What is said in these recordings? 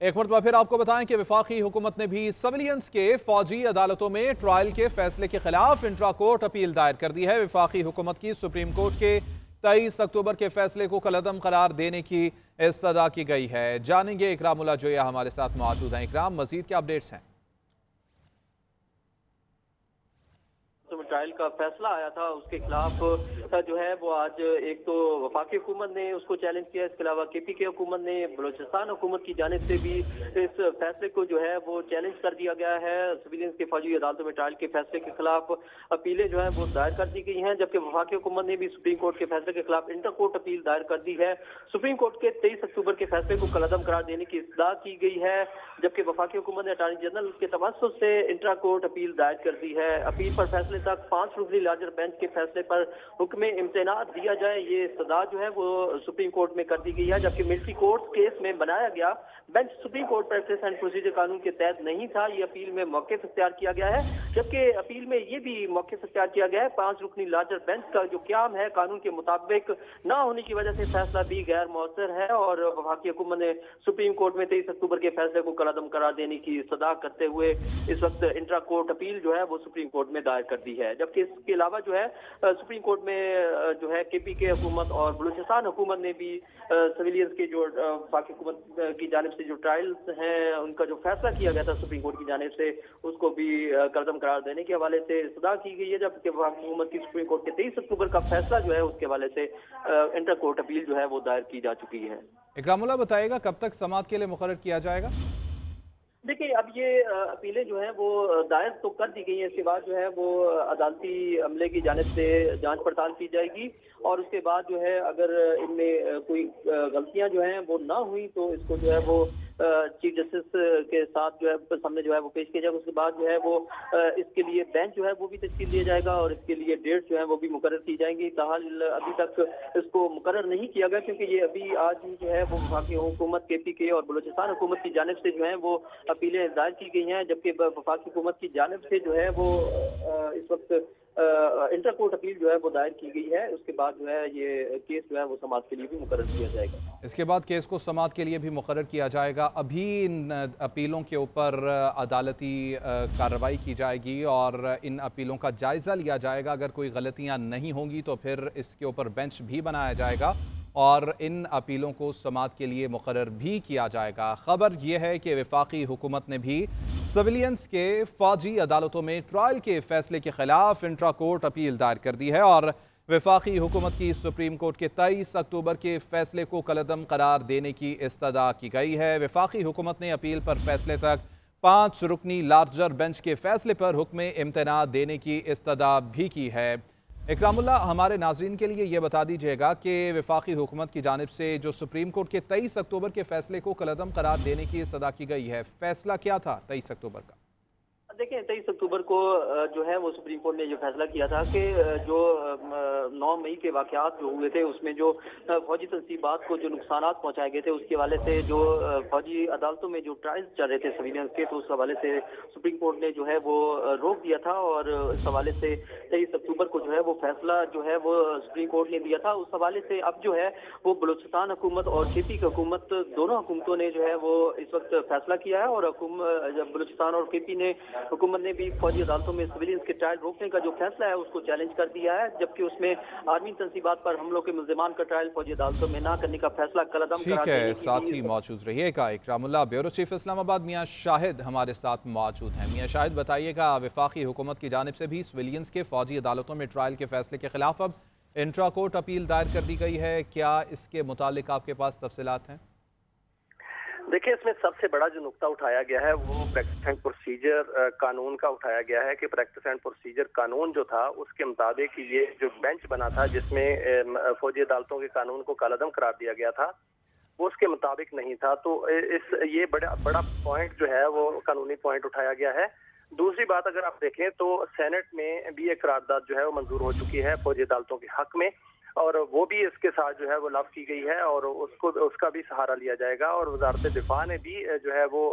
एक मरतबा फिर आपको बताएं कि वफाकी हुकूमत ने भी सिविलियंस के फौजी अदालतों में ट्रायल के फैसले के खिलाफ इंट्रा कोर्ट अपील दायर कर दी है। वफाकी हुकूमत की सुप्रीम कोर्ट के 23 अक्टूबर के फैसले को कलअदम करार देने की इस्तदा की गई है। जानेंगे इकरामुल्लाह जोया हमारे साथ मौजूद हैं। इकराम, मजीद क्या अपडेट्स हैं? ट्रायल का फैसला आया था उसके खिलाफ जो है वो आज एक तो वफाकी हुकूमत ने उसको चैलेंज किया, इसके अलावा KPK हुकूमत ने बलूचिस्तान हुकूमत की जानिब से भी इस फैसले को जो है वो चैलेंज कर दिया गया है। सिविलियंस के फौजी अदालतों में ट्रायल के फैसले के खिलाफ अपीलें जो है वो दायर कर दी गई हैं, जबकि वफाकी हुकूमत ने भी सुप्रीम कोर्ट के फैसले के खिलाफ इंटर कोर्ट अपील दायर कर दी है। सुप्रीम कोर्ट के 23 अक्टूबर के फैसले को कलअदम करार देने की इस्तदा की गई है, जबकि वफाकी हुकूमत ने अटॉर्नी जनरल के तवस्सुत से इंट्रा कोर्ट अपील दायर कर दी है। अपील पर फैसले तक 5 रुकनी लार्जर बेंच के फैसले पर हुक्म इम्तनाअ दिया जाए, ये सदा जो है वो सुप्रीम कोर्ट में कर दी गई है। जबकि मिलिट्री कोर्ट केस में बनाया गया bench supreme court practice and procedure कानून के तहत नहीं था, ये अपील में मौक़िफ़ इख्तियार किया गया है। जबकि अपील में ये भी मौक़िफ़ इख्तियार किया गया है 5 रुकनी लार्जर बेंच का जो क़याम है कानून के मुताबिक ना होने की वजह से फैसला भी गैर मौसर है, और वफाकी हुकूमत ने सुप्रीम कोर्ट में 23 अक्टूबर के फैसले को कलअदम करार देने की सदा करते हुए इस वक्त इंट्रा कोर्ट अपील जो है वो सुप्रीम कोर्ट में दायर कर दी है। जबकि इसके अलावा जो है सुप्रीम कोर्ट में जो है KPK हुकूमत और बलूचिस्तान हुकूमत ने भी सिविलियंस के जो वफाकी हुकूमत की जानिब से जो ट्रायल्स हैं उनका जो फैसला किया गया था सुप्रीम कोर्ट की जानिब से उसको भी कलअदम करार देने के हवाले से सदा की गई है। जबकि वफाकी हुकूमत की सुप्रीम कोर्ट के 23 अक्टूबर का फैसला जो है उसके हवाले से इंटर कोर्ट अपील जो है वो दायर की जा चुकी है। इकरामुल्लाह बताएगा कब तक समाअत के लिए मुकर्रर किया जाएगा? देखिए, अब ये अपीलें जो हैं वो दायर तो कर दी गई हैं, इसके बाद जो है वो अदालती अमले की जानिब से जांच पड़ताल की जाएगी, और उसके बाद जो है अगर इनमें कोई गलतियां जो हैं वो ना हुई तो इसको जो है वो चीफ जस्टिस के साथ जो है सामने जो है वो पेश किया जाएगा। उसके बाद जो है वो इसके लिए बेंच जो है वो भी तश्कील दिया जाएगा और इसके लिए डेट जो है वो भी मुकर्रर की जाएंगी। ताहाल अभी तक इसको मुकर्रर नहीं किया गया, क्योंकि ये अभी आज ही जो है वो वफाकी हुकूमत KPK और बलूचिस्तान हुकूमत की जानिब से जो है वो अपीलें दायर की गई हैं, जबकि वफाकी हुकूमत की जानिब से जो है वो इस वक्त इंटर कोर्ट अपील जो है वो दायर की गई है। उसके बाद जो है ये केस जो है वो समाअत के लिए भी मुकर्रर किया जाएगा। इसके बाद केस को समाअत के लिए भी मुकर्रर किया जाएगा। अभी इन अपीलों के ऊपर अदालती कार्रवाई की जाएगी और इन अपीलों का जायज़ा लिया जाएगा। अगर कोई गलतियां नहीं होंगी तो फिर इसके ऊपर बेंच भी बनाया जाएगा और इन अपीलों को समाअत के लिए मुकर्रर भी किया जाएगा। खबर यह है कि वफाकी हुकूमत ने भी सिविलियंस के फौजी अदालतों में ट्रायल के फैसले के खिलाफ इंट्रा कोर्ट अपील दायर कर दी है और वफाकी हुकूमत की सुप्रीम कोर्ट के 23 अक्टूबर के फैसले को कलअदम करार देने की इस्तदा की गई है। वफाकी हुकूमत ने अपील पर फैसले तक 5 रुकनी लार्जर बेंच के फैसले पर हुक्म इम्तनाअ देने की इस्तदा भी की है। इकरामुल्लाह, हमारे नाजरीन के लिए ये बता दीजिएगा कि वफाकी हुकूमत की जानिब से जो सुप्रीम कोर्ट के 23 अक्टूबर के फैसले को कलअदम करार देने की इस्तदा की गई है, फैसला क्या था 23 अक्टूबर का? देखिए, 23 अक्टूबर को जो है वो सुप्रीम कोर्ट ने जो फैसला किया था कि जो 9 मई के वाक़यात जो हुए थे उसमें जो फौजी तनसीबात को जो नुकसानात पहुंचाए गए थे उसके हवाले से जो फौजी अदालतों में जो ट्रायल्स चल रहे थे सिविलियंस के, तो उस हवाले से सुप्रीम कोर्ट ने जो है वो रोक दिया था और इस हवाले से 23 अक्टूबर को जो है वो फैसला जो है वो सुप्रीम कोर्ट ने दिया था। उस हवाले से अब जो है वो बलूचिस्तान हुकूमत और KPK हुकूमत दोनों हुकूमतों ने जो है वो इस वक्त फैसला किया है, और बलूचिस्तान और KP ने हुकूमत ने भी फौजी अदालतों में सिविलियंस के ट्रायल रोकने का जो फैसला है उसको चैलेंज कर दिया है, जबकि उसमें आर्मी तनसीबात पर हमलों के मुल्जिमान का ट्रायल फौजी अदालतों में ना करने का फैसला कलअदम करार देने की। साथ ही मौजूद रहिएगा। इकरामुल्लाह, ब्यूरो चीफ इस्लामाबाद मियां शाहिद हमारे साथ मौजूद हैं। मियां शाहिद, बताइएगा, वफाकी हुकूमत की जानिब से भी सिविलियंस के फौजी अदालतों में ट्रायल के फैसले के खिलाफ अब इंट्रा कोर्ट अपील दायर कर दी गई है, क्या इसके मुतालिक आपके पास तफसीलात हैं? देखिए, इसमें सबसे बड़ा जो नुक्ता उठाया गया है वो प्रैक्टिस एंड प्रोसीजर कानून का उठाया गया है कि प्रैक्टिस एंड प्रोसीजर कानून जो था उसके मुताबिक ये जो बेंच बना था जिसमें फौजी अदालतों के कानून को कालअदम करार दिया गया था वो उसके मुताबिक नहीं था। तो ये बड़ा पॉइंट जो है वो कानूनी पॉइंट उठाया गया है। दूसरी बात, अगर आप देखें तो सेनेट में भी एक करारदाद जो है वो मंजूर हो चुकी है फौजी अदालतों के हक में, और वो भी इसके साथ जो है वो लफ्ज की गई है और उसका भी सहारा लिया जाएगा। और वजारत दिफा ने भी जो है वो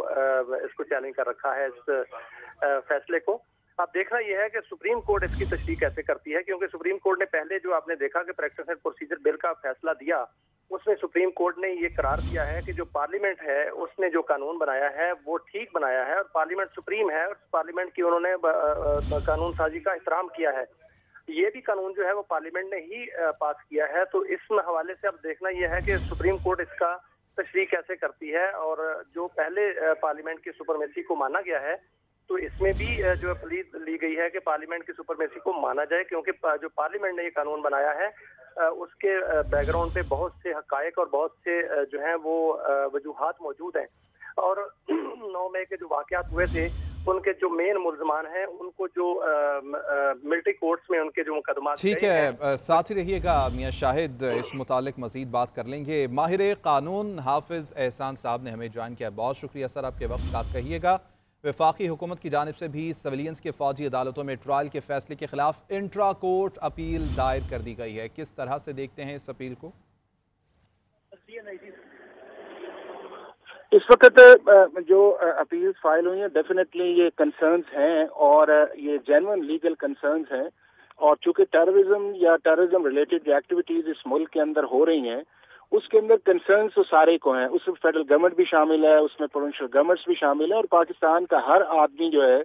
इसको चैलेंज कर रखा है इस फैसले को। अब देखना यह है कि सुप्रीम कोर्ट इसकी तशरीह कैसे करती है, क्योंकि सुप्रीम कोर्ट ने पहले जो आपने देखा कि प्रैक्टिस एंड प्रोसीजर बिल का फैसला दिया اس میں سپریم کورٹ نے یہ قرار دیا ہے کہ جو پارلیمنٹ ہے اس نے جو قانون بنایا ہے وہ ٹھیک بنایا ہے، اور پارلیمنٹ سپریم ہے، اور پارلیمنٹ کی انہوں نے قانون سازی کا احترام کیا ہے۔ یہ بھی قانون جو ہے وہ پارلیمنٹ نے ہی پاس کیا ہے، تو اس حوالے سے اب دیکھنا یہ ہے کہ سپریم کورٹ اس کا تشریح کیسے کرتی ہے، اور جو پہلے پارلیمنٹ کی سپرمیسی کو مانا گیا ہے تو اس میں بھی جو پلیز لی گئی ہے کہ پارلیمنٹ کی سپرمیسی کو مانا جائے، کیونکہ جو پارلیمنٹ نے یہ قانون بنایا ہے اس کے بیک گراؤنڈ پہ بہت سے حقائق اور بہت سے جو ہیں وہ وجوہات موجود ہیں، اور 9 مئی کے جو واقعات ہوئے تھے ان کے جو مین ملزمان ہیں ان کو جو ملٹری کورٹس میں ان کے جو مقدمات ٹھیک گئے ہیں۔ ہے، ساتھ ہی رہیے گا میاں شاہد، اس متعلق مزید بات کر لیں گے۔ ماہر قانون حافظ احسان صاحب نے ہمیں جوائن کیا، بہت شکریہ سر آپ کے وقت کا۔ کہیے گا وفاقی حکومت کی جانب سے بھی سویلینس کے فوجی عدالتوں میں ٹرائل کے فیصلے کے خلاف انٹرا کورٹ اپیل دائر کر دی گئی ہے، کس طرح سے دیکھتے ہیں اس اپیل کو؟ اس وقت جو اپیلز فائل ہوئی ہیں ڈیفینیٹلی یہ کنسرنز ہیں، اور یہ جینوئن لیگل کنسرنز ہیں، اور چونکہ ٹیررزم یا ٹیررزم ریلیٹڈ جو ایکٹیویٹیز اس ملک کے اندر ہو رہی ہیں اس کے اندر کنسرنز تو سارے کو ہیں، اس میں فیڈرل گورنمنٹ بھی شامل ہے، اس میں پروونشل گورنمنٹس بھی شامل ہے، اور پاکستان کا ہر آدمی جو ہے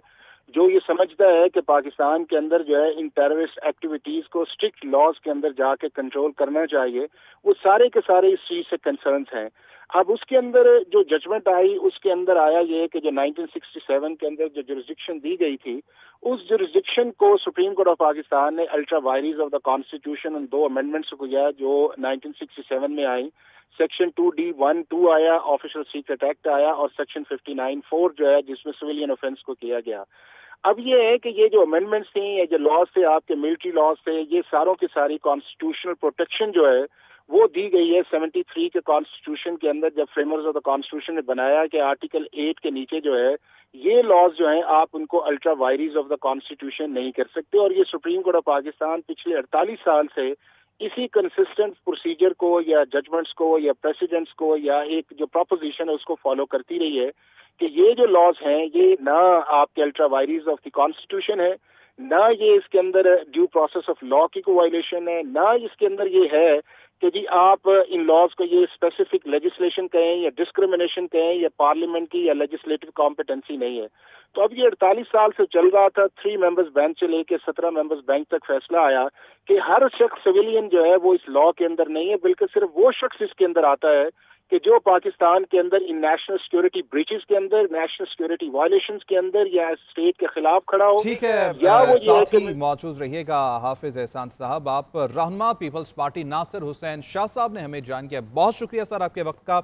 جو یہ سمجھتا ہے کہ پاکستان کے اندر جو ہے ان ٹیررسٹ ایکٹیویٹیز کو اسٹرکٹ لاز کے اندر جا کے کنٹرول کرنا چاہیے، وہ سارے کے سارے اس چیز سے کنسرنز ہیں۔ اب اس کے اندر جو ججمنٹ آئی اس کے اندر آیا یہ کہ جو 1967 کے اندر جو جورسڈکشن دی گئی تھی اس جورسڈکشن کو سپریم کورٹ آف پاکستان نے ultra vires of the constitution ان 2 امینڈمنٹس کو کیا جو 1967 میں آئی، سیکشن 2D1(2) آیا، آفیشل سیکرٹ ایکٹ آیا، اور سیکشن 59(4) جو ہے جس میں سویلین آفینس کو کیا گیا۔ اب یہ ہے کہ یہ جو امینڈمنٹس تھیں یا جو لاز تھے آپ کے ملٹری لاز تھے، یہ ساروں کی ساری کانسٹیٹیوشنل پروٹیکشن جو ہے وہ دی گئی ہے 73 کے کانسٹیٹیوشن کے اندر، جب فریمرز آف دا کانسٹیٹیوشن نے بنایا کہ آرٹیکل 8 کے نیچے جو ہے یہ لاز جو ہیں آپ ان کو ultra vires of the constitution نہیں کر سکتے، اور یہ سپریم کورٹ آف پاکستان پچھلے 48 سال سے اسی کنسسٹنٹ پروسیجر کو یا ججمنٹس کو یا پریسیڈنٹس کو یا ایک جو پروپوزیشن ہے اس کو فالو کرتی رہی ہے کہ یہ جو لاز ہیں یہ نہ آپ کے ultra vires of the constitution ہے، نہ یہ اس کے اندر ڈیو پروسیس آف لا کی کوئی وائلیشن ہے، نہ اس کے اندر یہ ہے کہ جی آپ ان لاز کو یہ اسپیسیفک لیجسلیشن کہیں یا ڈسکریمنیشن کہیں یا پارلیمنٹ کی یا لیجسلیٹو کمپیٹنسی نہیں ہے۔ تو اب یہ 48 سال سے چل رہا تھا، 3 ممبرز بینچ سے لے کے 17 ممبرز بینچ تک فیصلہ آیا کہ ہر شخص سویلین جو ہے وہ اس لا کے اندر نہیں ہے، بلکہ صرف وہ شخص اس کے اندر آتا ہے کہ جو پاکستان کے اندر ان نیشنل سیکورٹی بریچز کے اندر، نیشنل سیکورٹی وائلیشنز کے اندر یا اسٹیٹ کے خلاف کھڑا ہو، ٹھیک ہے، یا وہ یہ ہے ساتھ کہ ہی موجود رہیے گا حافظ احسان صاحب۔ آپ رہنما پیپلز پارٹی ناصر حسین شاہ صاحب نے ہمیں جوائن کیا، بہت شکریہ سر آپ کے وقت کا۔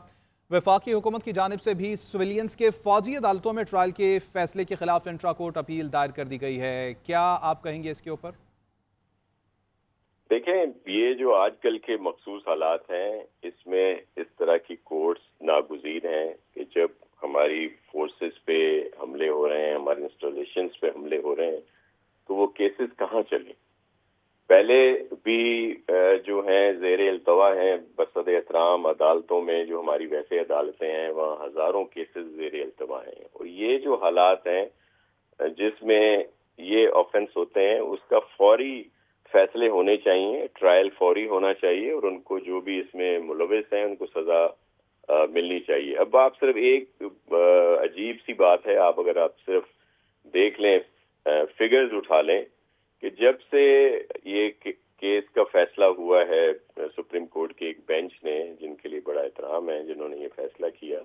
وفاقی حکومت کی جانب سے بھی سویلینس کے فوجی عدالتوں میں ٹرائل کے فیصلے کے خلاف انٹرا کورٹ اپیل دائر کر دی گئی ہے، کیا آپ کہیں گے اس کے اوپر؟ دیکھیں، یہ جو آج کل کے مخصوص حالات ہیں اس میں اس طرح کی کورٹس ناگزیر ہیں کہ جب ہماری فورسز پہ حملے ہو رہے ہیں، ہمارے انسٹالیشنز پہ حملے ہو رہے ہیں تو وہ کیسز کہاں چلیں۔ پہلے بھی جو ہیں زیر التوا ہیں بصد احترام عدالتوں میں، جو ہماری ویسے عدالتیں ہیں وہاں ہزاروں کیسز زیر التوا ہیں، اور یہ جو حالات ہیں جس میں یہ آفینس ہوتے ہیں اس کا فوری فیصلے ہونے چاہیے، ٹرائل فوری ہونا چاہیے، اور ان کو جو بھی اس میں ملوث ہیں ان کو سزا ملنی چاہیے۔ اب آپ صرف ایک عجیب سی بات ہے، اگر آپ صرف دیکھ لیں، فگرز اٹھا لیں کہ جب سے یہ کیس کا فیصلہ ہوا ہے سپریم کورٹ کے ایک بینچ نے، جن کے لیے بڑا احترام ہے، جنہوں نے یہ فیصلہ کیا،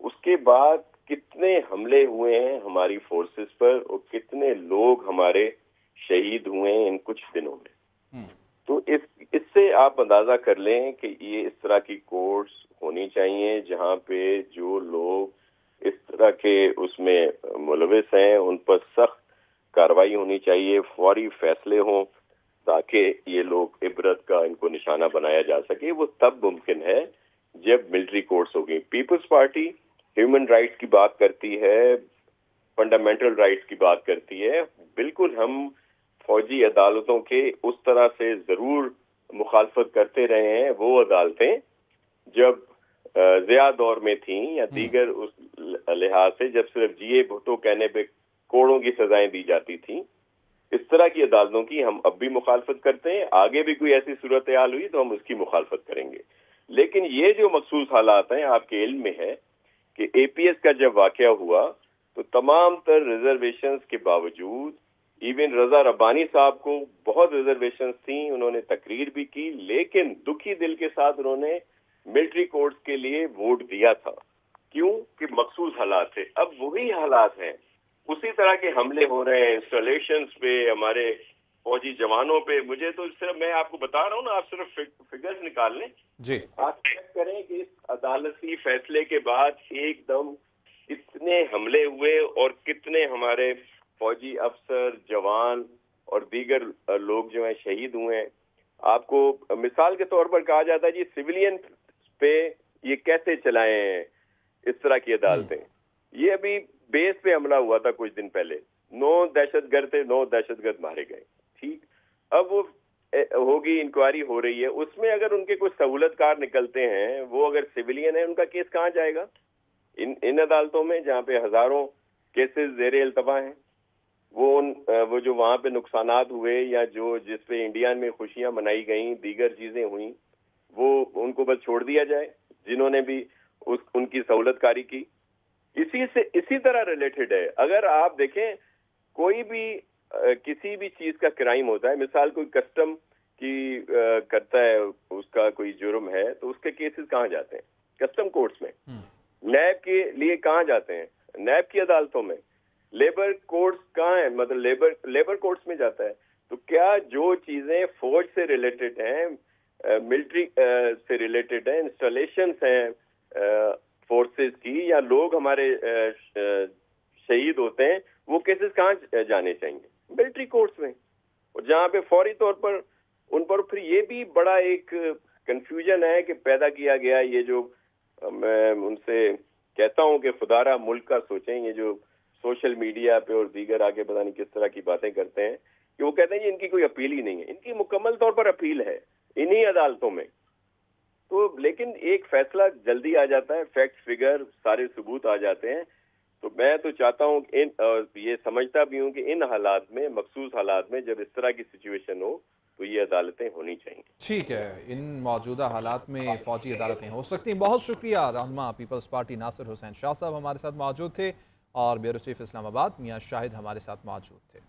اس کے بعد کتنے حملے ہوئے ہیں ہماری فورسز پر اور کتنے لوگ ہمارے شہید ہوئے ہیں ان کچھ دنوں میں۔ تو اس سے آپ اندازہ کر لیں کہ یہ اس طرح کی کورٹس ہونی چاہیے جہاں پہ جو لوگ اس طرح کے اس میں ملوث ہیں ان پر سخت کارروائی ہونی چاہیے، فوری فیصلے ہوں تاکہ یہ لوگ عبرت کا ان کو نشانہ بنایا جا سکے۔ وہ تب ممکن ہے جب ملٹری کورٹس ہوگی۔ پیپلز پارٹی ہیومن رائٹس کی بات کرتی ہے، فنڈامنٹل رائٹس کی بات کرتی ہے، بالکل ہم فوجی عدالتوں کے اس طرح سے ضرور مخالفت کرتے رہے ہیں۔ وہ عدالتیں جب ضیاء دور میں تھیں یا دیگر اس لحاظ سے جب صرف جی اے بھٹو کہنے پہ کوڑوں کی سزائیں دی جاتی تھیں، اس طرح کی عدالتوں کی ہم اب بھی مخالفت کرتے ہیں۔ آگے بھی کوئی ایسی صورتحال ہوئی تو ہم اس کی مخالفت کریں گے۔ लेकिन ये जो मखसूस हालात हैं, आपके इल्म में है कि APS का जब वाकया हुआ तो तमाम तर रिजर्वेशंस के बावजूद, इवन रजा रब्बानी साहब को बहुत रिजर्वेशंस थी, उन्होंने तकरीर भी की, लेकिन दुखी दिल के साथ उन्होंने मिलिट्री कोर्ट्स के लिए वोट दिया था। क्यों? कि मखसूस हालात थे। अब वही हालात हैं, उसी तरह के हमले हो रहे हैं इंस्टॉलेशंस पे, हमारे फौजी जवानों पे। मुझे तो सिर्फ, मैं आपको बता रहा हूँ ना, आप सिर्फ फिगर्स निकाल लें जी। आप चेक करें कि इस अदालती फैसले के बाद एकदम कितने हमले हुए और कितने हमारे फौजी अफसर, जवान और दीगर लोग जो हैं शहीद हुए हैं। आपको मिसाल के तौर पर कहा जाता है जी सिविलियन पे ये कैसे चलाए हैं इस तरह की अदालतें। ये अभी बेस पे हमला हुआ था कुछ दिन पहले, 9 दहशतगर्द थे, 9 दहशतगर्द मारे गए। ठीक, अब वो होगी, इंक्वायरी हो रही है, उसमें अगर उनके कुछ सहूलतकार निकलते हैं, वो अगर सिविलियन है, उनका केस कहाँ जाएगा? इन अदालतों में जहाँ पे हजारों केसेस ज़ेरे इल्तवा हैं। वो जो वहाँ पे नुकसानात हुए या जो जिस पे इंडिया में खुशियां मनाई गई, दीगर चीजें हुई, वो उनको बस छोड़ दिया जाए, जिन्होंने भी उनकी सहूलतकारी की। इसी तरह रिलेटेड है। अगर आप देखें कोई भी किसी भी चीज का क्राइम होता है, मिसाल कोई कस्टम की करता है, उसका कोई जुर्म है, तो उसके केसेस कहाँ जाते हैं? कस्टम कोर्ट्स में। नैब के लिए कहाँ जाते हैं? नैब की अदालतों में। लेबर कोर्ट्स कहाँ है? मतलब लेबर कोर्ट्स में जाता है। तो क्या जो चीजें फौज से रिलेटेड हैं, मिलिट्री से रिलेटेड हैं, इंस्टॉलेशंस हैं फोर्सेस की, या लोग हमारे शहीद होते हैं, वो केसेस कहाँ जाने चाहिए? मिलिट्री कोर्ट्स में। और जहाँ पे फौरी तौर पर उन पर फिर ये भी बड़ा एक कंफ्यूजन है कि पैदा किया गया, ये जो मैं उनसे कहता हूँ कि खुदारा मुल्क का सोचें। ये जो सोशल मीडिया पे और दीगर आगे पता नहीं किस तरह की बातें करते हैं कि वो कहते हैं कि इनकी कोई अपील ही नहीं है। इनकी मुकम्मल तौर पर अपील है इन्हीं अदालतों में। तो लेकिन एक फैसला जल्दी आ जाता है, फैक्ट फिगर सारे सबूत आ जाते हैं। तो मैं तो चाहता हूँ ये समझता भी हूँ कि इन हालात में, मखसूस हालात में, जब इस तरह की सिचुएशन हो तो ये अदालतें होनी चाहिए। ठीक है, इन मौजूदा हालात में फौजी अदालतें हो सकती हैं। बहुत शुक्रिया। रहनुमा पीपल्स पार्टी नासिर हुसैन शाह साहब हमारे साथ मौजूद थे और ब्यूरो चीफ इस्लामाबाद मियां शाहिद हमारे साथ मौजूद थे।